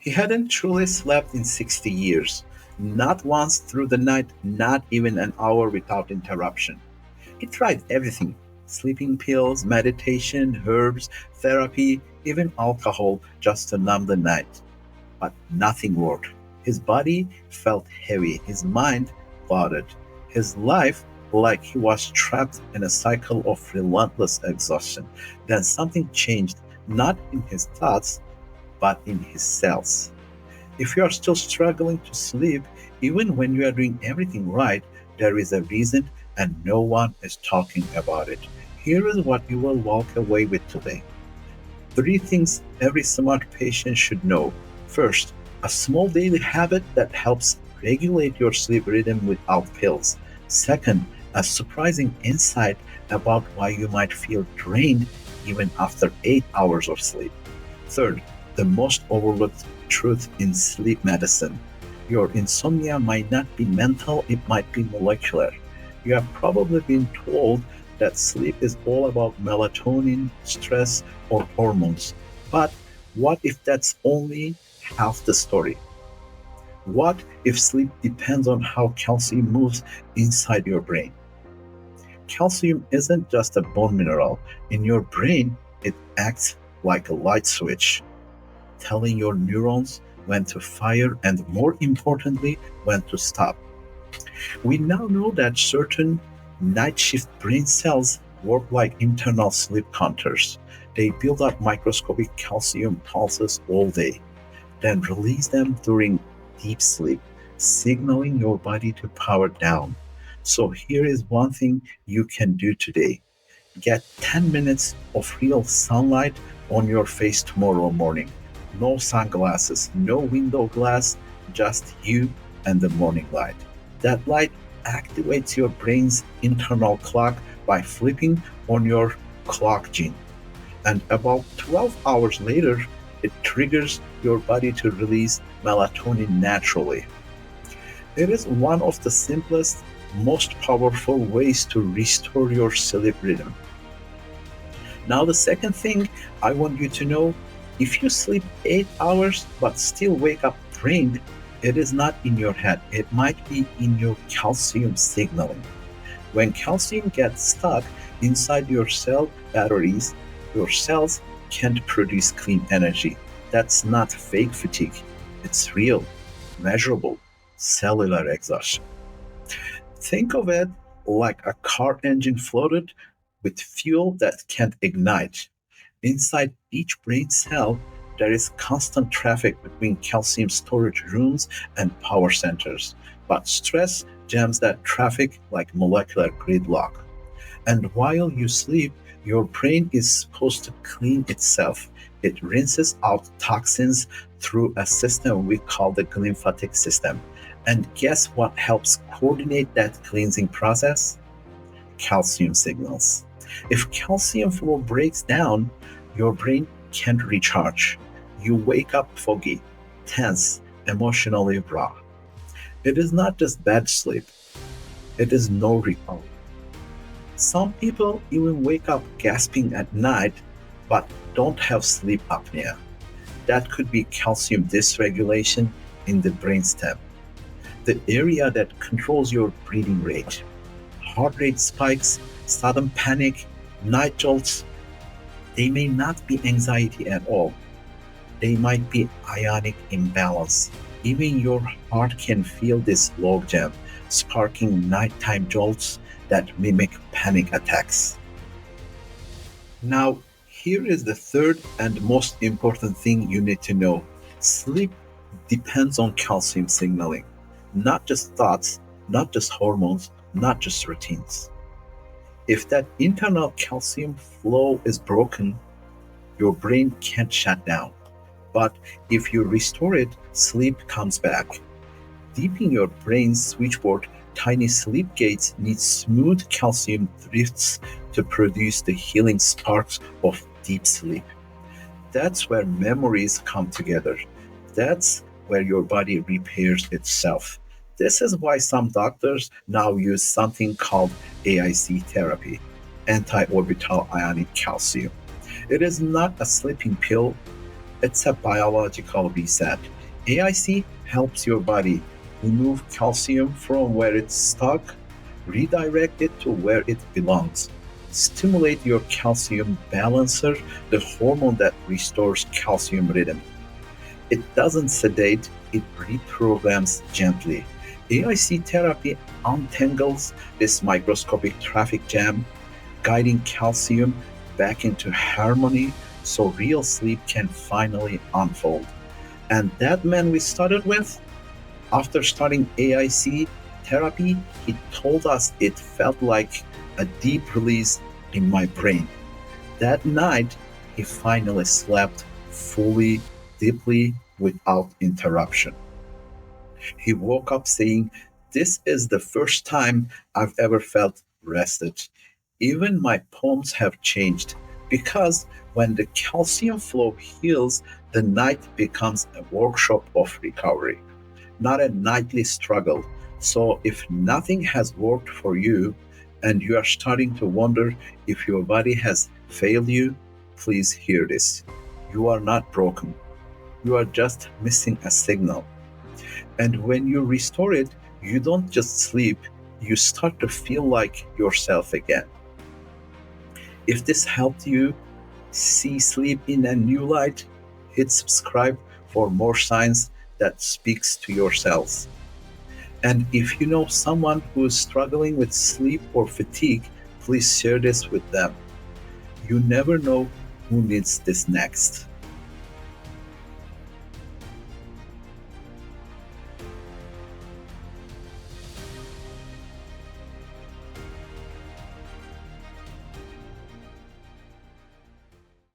He hadn't truly slept in 60 years, not once through the night, not even an hour without interruption. He tried everything: sleeping pills, meditation, herbs, therapy, even alcohol just to numb the night. But nothing worked. His body felt heavy, his mind clouded, his life like he was trapped in a cycle of relentless exhaustion. Then something changed, not in his thoughts, but in his cells. If you are still struggling to sleep, even when you are doing everything right, there is a reason and no one is talking about it. Here is what you will walk away with today. Three things every smart patient should know. First, a small daily habit that helps regulate your sleep rhythm without pills. Second, a surprising insight about why you might feel drained even after 8 hours of sleep. Third, the most overlooked truth in sleep medicine. Your insomnia might not be mental, it might be molecular. You have probably been told that sleep is all about melatonin, stress, or hormones. But what if that's only half the story? What if sleep depends on how calcium moves inside your brain? Calcium isn't just a bone mineral. In your brain, it acts like a light switch, telling your neurons when to fire and, more importantly, when to stop. We now know that certain night shift brain cells work like internal sleep counters. They build up microscopic calcium pulses all day, then release them during deep sleep, signaling your body to power down. So, here is one thing you can do today: get 10 minutes of real sunlight on your face tomorrow morning. No sunglasses, no window glass, just you and the morning light. That light activates your brain's internal clock by flipping on your clock gene. And about 12 hours later, it triggers your body to release melatonin naturally. It is one of the simplest, most powerful ways to restore your sleep rhythm. Now, the second thing I want you to know: if you sleep 8 hours but still wake up drained, it is not in your head, it might be in your calcium signaling. When calcium gets stuck inside your cell batteries, your cells can't produce clean energy. That's not fake fatigue, it's real, measurable cellular exhaustion. Think of it like a car engine flooded with fuel that can't ignite. Inside each brain cell, there is constant traffic between calcium storage rooms and power centers. But stress jams that traffic like molecular gridlock. And while you sleep, your brain is supposed to clean itself. It rinses out toxins through a system we call the glymphatic system. And guess what helps coordinate that cleansing process? Calcium signals. If calcium flow breaks down, your brain can't recharge. You wake up foggy, tense, emotionally raw. It is not just bad sleep, it is no recovery. Some people even wake up gasping at night but don't have sleep apnea. That could be calcium dysregulation in the brainstem, the area that controls your breathing rate. Heart rate spikes, sudden panic, night jolts, they may not be anxiety at all. They might be ionic imbalance. Even your heart can feel this logjam, sparking nighttime jolts that mimic panic attacks. Now, here is the third and most important thing you need to know: sleep depends on calcium signaling, not just thoughts, not just hormones, not just routines. If that internal calcium flow is broken, your brain can't shut down. But if you restore it, sleep comes back. Deep in your brain's switchboard, tiny sleep gates need smooth calcium drifts to produce the healing sparks of deep sleep. That's where memories come together. That's where your body repairs itself. This is why some doctors now use something called AIC therapy, anti-orbital ionic calcium. It is not a sleeping pill, It's a biological reset. AIC helps your body remove calcium from where it's stuck, redirect it to where it belongs. Stimulate your calcium balancer, the hormone that restores calcium rhythm. It doesn't sedate, it reprograms gently. AIC therapy untangles this microscopic traffic jam, guiding calcium back into harmony so real sleep can finally unfold. And that man we started with, after starting AIC therapy, he told us it felt like a deep release in my brain. That night, he finally slept fully, deeply, without interruption. He woke up saying, "This is the first time I've ever felt rested. Even my poems have changed because when the calcium flow heals, the night becomes a workshop of recovery, not a nightly struggle." So, if nothing has worked for you and you are starting to wonder if your body has failed you, please hear this. You are not broken. You are just missing a signal. And when you restore it, you don't just sleep, you start to feel like yourself again. If this helped you see sleep in a new light, hit subscribe for more science that speaks to your cells. And if you know someone who is struggling with sleep or fatigue, please share this with them. You never know who needs this next.